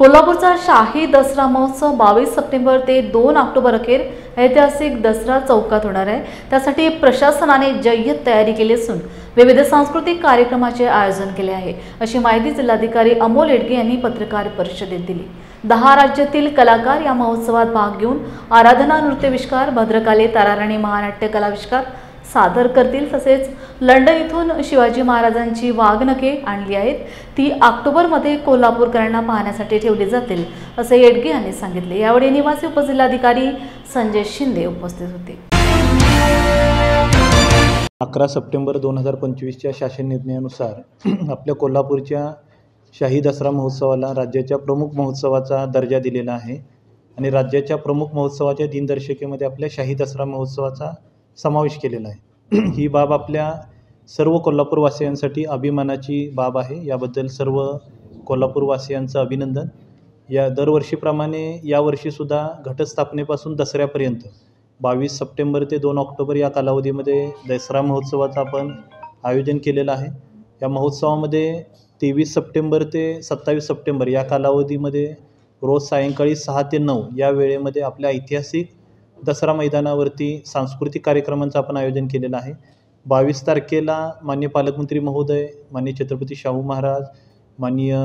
कोल्हापूरचा शाही दसरा महोत्सव 22 सप्टेंबर ते 2 ऑक्टोबर अखेर ऐतिहासिक दसरा चौकात होणार आहे। त्यासाठी प्रशासनाने जय्यत तयारी केली असून विविध सांस्कृतिक कार्यक्रमाचे आयोजन केले आहे, अशी माहिती जिल्हाधिकारी अमोल येडगे यांनी पत्रकार परिषदेत दिली। 10 राज्यातील कलाकार या महोत्सवात भाग घेऊन आराधना नृत्यविष्कार, भद्रकाली ताराराणी महानाट्य कलाविष्कार सादर करतील। तसेच लंडन इथून शिवाजी महाराजांची वाघनखे आणली आहेत, ती ऑक्टोबरमध्ये कोल्हापूरकरांना पाहण्यासाठी ठेवली जातील, असे येडगे यांनी सांगितले। यावेळी निवासी उपजिल्हाधिकारी संजय शिंदे उपस्थित होते। 11 सप्टेंबर 2025च्या शासन निर्णयानुसार आपल्या कोल्हापूरच्या शाही दसरा महोत्सवाला राज्याच्या प्रमुख महोत्सवाचा दर्जा दिलेला आहे आणि राज्याच्या प्रमुख महोत्सवाच्या दिनदर्शिकेमध्ये आपल्या शाही दसरा महोत्सवाचा समावेश केलेला आहे। ही बाब आपल्या सर्व कोल्हापूरवासियांसाठी अभिमानाची बाब आहे। याबद्दल सर्व कोल्हापूरवासियांचं अभिनंदन। या दरवर्षीप्रमाणे यावर्षीसुद्धा घटस्थापनेपासून दसऱ्यापर्यंत 22 सप्टेंबर ते 2 ऑक्टोबर या कालावधीमध्ये दसरा महोत्सवाचं आपण आयोजन केलेलं आहे। या महोत्सवामध्ये 23 सप्टेंबर ते 27 सप्टेंबर या कालावधीमध्ये रोज सायंकाळी 6 ते 9 या वेळेमध्ये आपल्या ऐतिहासिक दसरा मैदानावरती सांस्कृतिक कार्यक्रमांचं आपण आयोजन केलेलं आहे। 22 तारखेला माननीय पालकमंत्री महोदय, माननीय छत्रपती शाहू महाराज, माननीय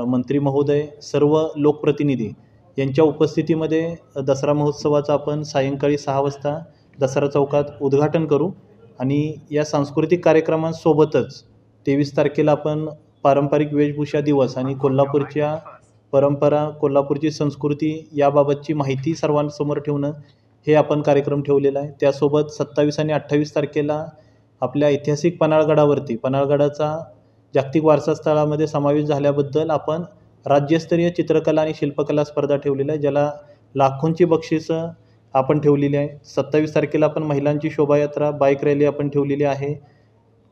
मंत्री महोदय, सर्व लोकप्रतिनिधी यांच्या उपस्थितीमध्ये दसरा महोत्सवाचं आपण सायंकाळी 6 वाजता दसरा चौकात उद्घाटन करू आणि या सांस्कृतिक कार्यक्रमांसोबतच 23 तारखेला आपण पारंपरिक वेशभूषा दिवस आणि कोल्हापूरच्या परंपरा, कोल्हापूरची संस्कृती याबाबतची माहिती सर्वांसमोर ठेवणं हे आपण कार्यक्रम ठेवलेला आहे। त्यासोबत 27 आणि 28 तारखेला आपल्या ऐतिहासिक पन्हाळगडावरती पन्हाळगडाचा जागतिक वारसा स्थळामध्ये समावेश झाल्याबद्दल आपण राज्यस्तरीय चित्रकला आणि शिल्पकला स्पर्धा ठेवलेली आहे, ज्याला लाखोंची बक्षिसं आपण ठेवलेली आहे। 27 तारखेला आपण महिलांची शोभायात्रा, बाईक रॅली आपण ठेवलेली आहे।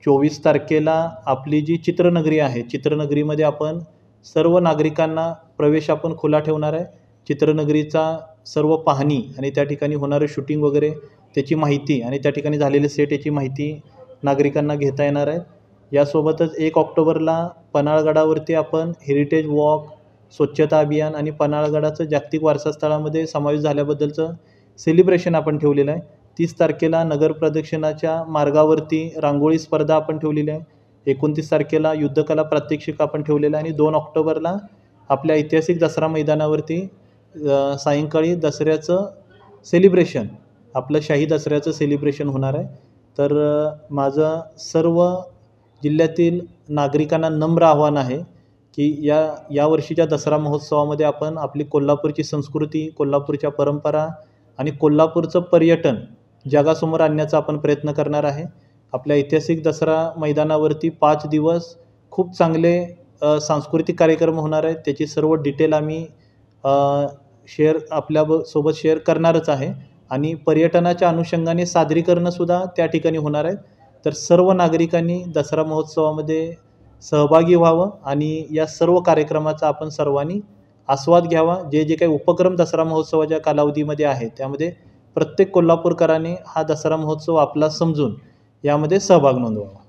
24 तारखेला आपली जी चित्रनगरी आहे, चित्रनगरीमध्ये आपण सर्व नागरिकांना प्रवेश आपण खुला ठेवणार आहे। चित्रनगरीचा सर्व पाहणी आणि त्या ठिकाणी होणारं शूटिंग वगैरे त्याची माहिती आणि त्या ठिकाणी झालेले सेट याची माहिती नागरिकांना घेता येणार आहे। यासोबतच 1 ऑक्टोबरला पन्हाळगडावरती आपण हेरिटेज वॉक, स्वच्छता अभियान आणि पन्हाळगडाचं जागतिक वारसा स्थळामध्ये समावेश झाल्याबद्दलचं सेलिब्रेशन आपण ठेवलेलं आहे। 30 तारखेला नगर प्रदक्षिणाच्या मार्गावरती रांगोळी स्पर्धा आपण ठेवलेली आहे। 29 तारखेला युद्धकला प्रात्यक्षिक आपण ठेवलेलं आहे आणि 2 ऑक्टोबरला आपल्या ऐतिहासिक दसरा मैदानावरती सायंकाळी दसऱ्याचं सेलिब्रेशन, आपलं शाही दसऱ्याचं सेलिब्रेशन होणार आहे। तर माझं सर्व जिल्ह्यातील नागरिकांना नम्र आव्हान आहे की या वर्षीच्या दसरा महोत्सवामध्ये आपण आपली कोल्हापूरची संस्कृती, कोल्हापूरच्या परंपरा आणि कोल्हापूरचं पर्यटन जगासमोर आणण्याचा आपण प्रयत्न करणार आहे। आपल्या ऐतिहासिक दसरा मैदानावरती 5 दिवस खूप चांगले सांस्कृतिक कार्यक्रम होणार आहेत। त्याची सर्व डिटेल आम्ही आपल्यासोबत शेअर करणारच आहे आणि पर्यटनाच्या अनुषंगाने सादरीकरणंसुद्धा त्या ठिकाणी होणार आहेत। तर सर्व नागरिकांनी दसरा महोत्सवामध्ये सहभागी व्हावं आणि या सर्व कार्यक्रमाचा आपण सर्वांनी आस्वाद घ्यावा। जे काही उपक्रम दसरा महोत्सवाच्या कालावधीमध्ये आहे त्यामध्ये प्रत्येक कोल्हापूरकरांनी हा दसरा महोत्सव आपला समजून यामध्ये सहभाग नोंदवावा।